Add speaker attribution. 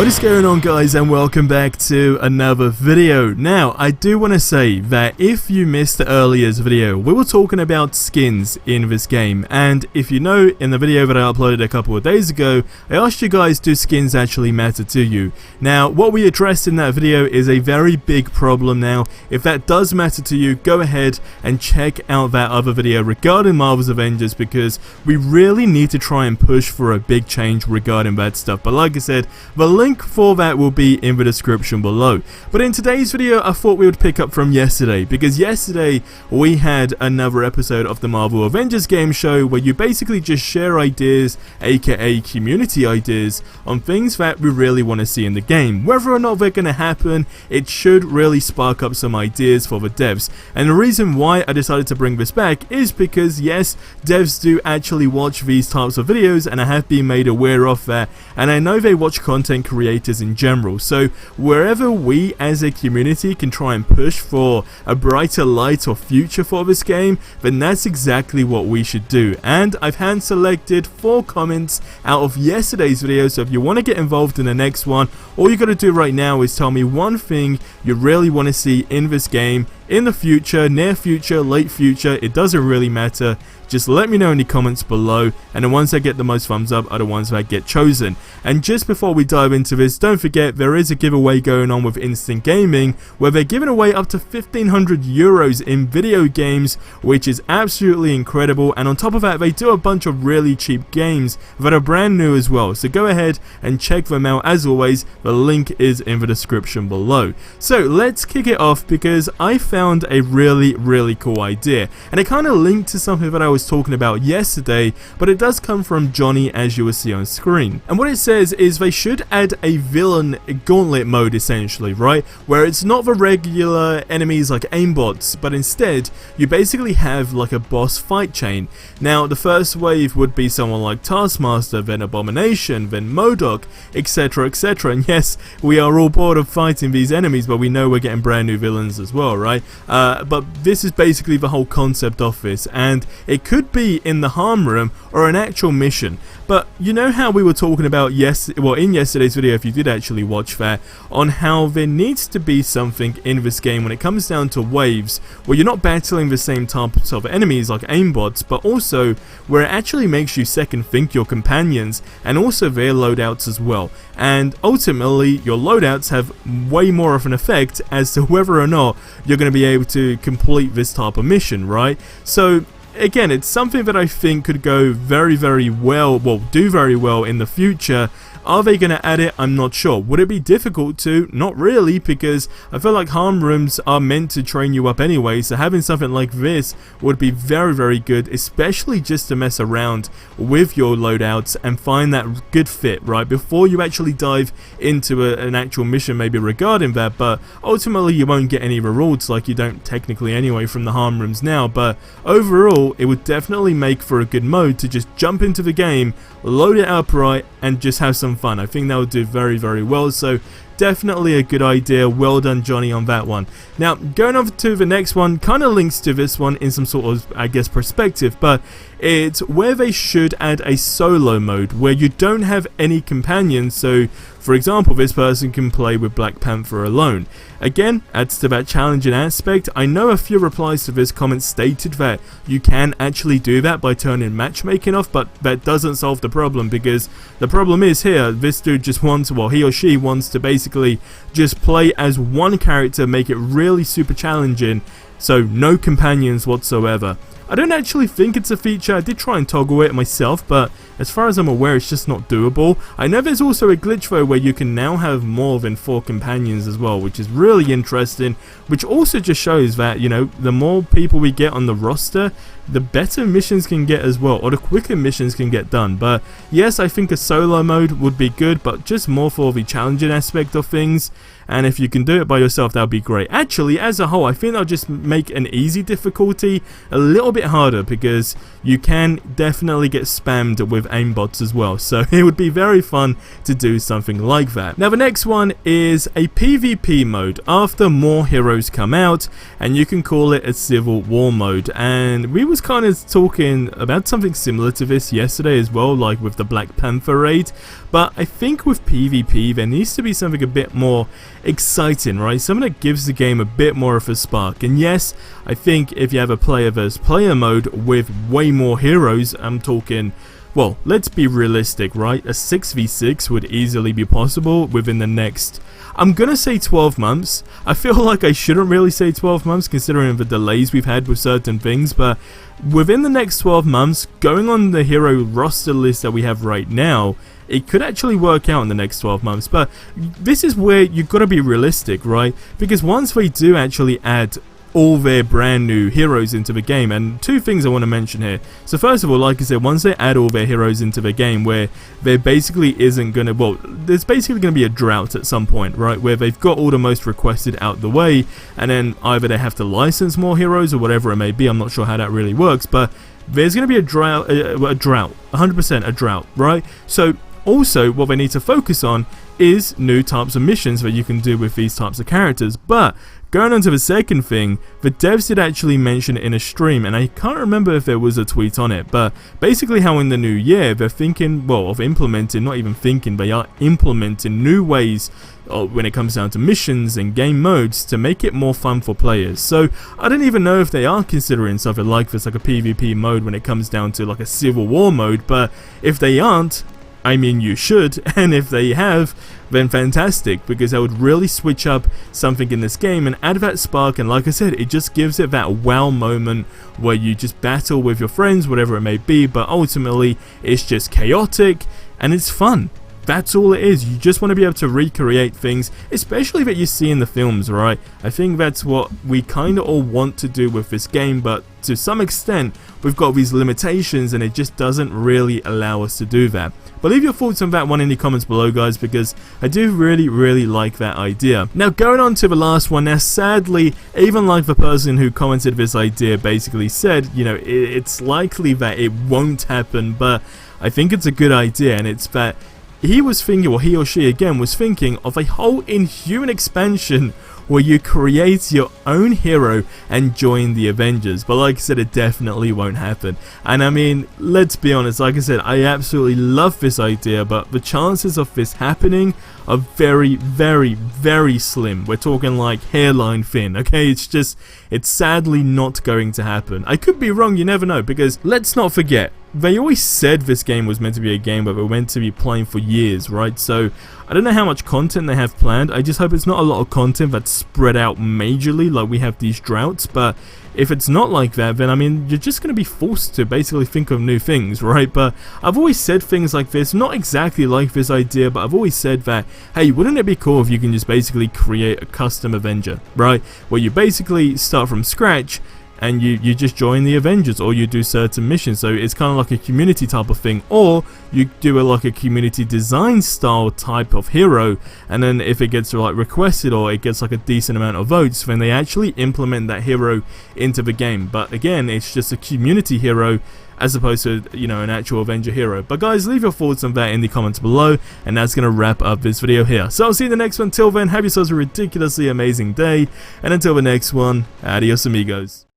Speaker 1: What is going on, guys, and welcome back to another video. Now, I do want to say that if you missed the earlier's video, we were talking about skins in this game, and if you know, in the video that I uploaded a couple of days ago, I asked you guys, do skins actually matter to you? Now, what we addressed in that video is a very big problem now. If that does matter to you, go ahead and check out that other video regarding Marvel's Avengers, because we really need to try and push for a big change regarding that stuff. But like I said, the link for that will be in the description below. But in today's video, I thought we would pick up from yesterday, because yesterday we had another episode of the Marvel Avengers game show where you basically just share ideas, aka community ideas, on things that we really want to see in the game. Whether or not they're going to happen, it should really spark up some ideas for the devs. And the reason why I decided to bring this back is because, yes, devs do actually watch these types of videos, and I have been made aware of that, and I know they watch content creators in general. So wherever we as a community can try and push for a brighter light or future for this game, then that's exactly what we should do. And I've hand selected 4 comments out of yesterday's video, so if you want to get involved in the next one, all you got to do right now is tell me one thing you really want to see in this game in the future, near future, late future, it doesn't really matter. Just let me know in the comments below, and the ones that get the most thumbs up are the ones that get chosen. And just before we dive into this, don't forget there is a giveaway going on with Instant Gaming where they're giving away up to 1,500 euros in video games, which is absolutely incredible. And on top of that, they do a bunch of really cheap games that are brand new as well. So go ahead and check them out. As always, the link is in the description below. So let's kick it off, because I found a really cool idea, and it kind of linked to something that I was talking about yesterday, but it does come from Johnny, as you will see on screen. And what it says is they should add a villain gauntlet mode, essentially, right, where it's not the regular enemies like aimbots, but instead you basically have like a boss fight chain. Now the first wave would be someone like Taskmaster, then Abomination, then MODOK, etc, etc. And yes, we are all bored of fighting these enemies, but we know we're getting brand new villains as well, right? But this is basically the whole concept of this, and it could be in the harm room or an actual mission. But you know how we were talking about in yesterday's video, if you did actually watch that, on how there needs to be something in this game when it comes down to waves where you're not battling the same types of enemies like aimbots, but also where it actually makes you second think your companions and also their loadouts as well. And ultimately your loadouts have way more of an effect as to whether or not you're going to be able to complete this type of mission, right? So again, it's something that I think could go very well, do very well in the future. Are they going to add it? I'm not sure. Would it be difficult to? Not really, because I feel like harm rooms are meant to train you up anyway, so having something like this would be very good, especially just to mess around with your loadouts and find that good fit, right, before you actually dive into an actual mission maybe regarding that. But ultimately you won't get any rewards, like you don't technically anyway from the harm rooms now. But overall, it would definitely make for a good mode to just jump into the game, load it up right, and just have some fun. I think that would do very well. So definitely a good idea. Well done, Johnny, on that one. Now going on to the next one, kind of links to this one in some sort of, I guess, perspective, but it's where they should add a solo mode where you don't have any companions. So for example, this person can play with Black Panther alone. Again, adds to that challenging aspect. I know a few replies to this comment stated that you can actually do that by turning matchmaking off, but that doesn't solve the problem, because the problem is here, this dude just wants, well, he or she wants to basically just play as one character, make it really super challenging, so no companions whatsoever. I don't actually think it's a feature. I did try and toggle it myself, but as far as I'm aware, it's just not doable. I know there's also a glitch though where you can now have more than 4 companions as well, which is really interesting, which also just shows that, you know, the more people we get on the roster, the better missions can get as well, or the quicker missions can get done. But yes, I think a solo mode would be good, but just more for the challenging aspect of things. And if you can do it by yourself, that would be great. Actually, as a whole, I think I'll just make an easy difficulty a little bit bit harder because you can definitely get spammed with aimbots as well, so it would be very fun to do something like that. Now the next one is a PvP mode after more heroes come out, and you can call it a Civil War mode, and we was kind of talking about something similar to this yesterday as well, like with the Black Panther raid, but I think with PvP there needs to be something a bit more exciting, right? Something that gives the game a bit more of a spark. And yes, I think if you have a player versus player mode with way more heroes, I'm talking, well, let's be realistic, right? A 6v6 would easily be possible within the next, I'm gonna say 12 months. I feel like I shouldn't really say 12 months considering the delays we've had with certain things, but within the next 12 months, going on the hero roster list that we have right now, it could actually work out in the next 12 months. But this is where you've got to be realistic, right? Because once they do actually add all their brand new heroes into the game, and two things I want to mention here. So first of all, like I said, once they add all their heroes into the game, where there basically isn't going to, well, there's basically going to be a drought at some point, right, where they've got all the most requested out the way, and then either they have to license more heroes or whatever it may be. I'm not sure how that really works, but there's going to be a drought, 100% a drought, right? So also what they need to focus on is new types of missions that you can do with these types of characters. But going on to the second thing, the devs did actually mention it in a stream, and I can't remember if there was a tweet on it, but basically how in the new year they're thinking, well, of implementing, not even thinking, they are implementing new ways when it comes down to missions and game modes to make it more fun for players. So I don't even know if they are considering something like this, like a PvP mode when it comes down to like a Civil War mode, but if they aren't, I mean, you should, and if they have, then fantastic, because that would really switch up something in this game and add that spark. And like I said, it just gives it that wow moment where you just battle with your friends, whatever it may be, but ultimately it's just chaotic and it's fun. That's all it is. You just want to be able to recreate things, especially that you see in the films, right? I think that's what we kind of all want to do with this game, but to some extent we've got these limitations and it just doesn't really allow us to do that. But leave your thoughts on that one in the comments below, guys, because I do really like that idea. Now going on to the last one. Now sadly, even like the person who commented this idea basically said, you know, it's likely that it won't happen, but I think it's a good idea, and it's that he was thinking, or he or she again was thinking of a whole Inhuman expansion where you create your own hero and join the Avengers. But like I said, it definitely won't happen. And I mean, let's be honest, like I said, I absolutely love this idea, but the chances of this happening are very slim. We're talking like hairline thin, okay? It's sadly not going to happen. I could be wrong, you never know, because let's not forget, they always said this game was meant to be a game that we're meant to be playing for years, right? So I don't know how much content they have planned. I just hope it's not a lot of content that's spread out majorly like we have these droughts. But if it's not like that, then I mean, you're just going to be forced to basically think of new things, right? But I've always said things like this, not exactly like this idea, but I've always said that, hey, wouldn't it be cool if you can just basically create a custom Avenger, right? Where you basically start from scratch and you just join the Avengers, or you do certain missions. So it's kind of like a community type of thing, or you do like a community design style type of hero, and then if it gets like requested or it gets like a decent amount of votes, then they actually implement that hero into the game. But again, it's just a community hero as opposed to, you know, an actual Avenger hero. But guys, leave your thoughts on that in the comments below, and that's going to wrap up this video here. So I'll see you in the next one. Till then, have yourselves a ridiculously amazing day, and until the next one, adios amigos.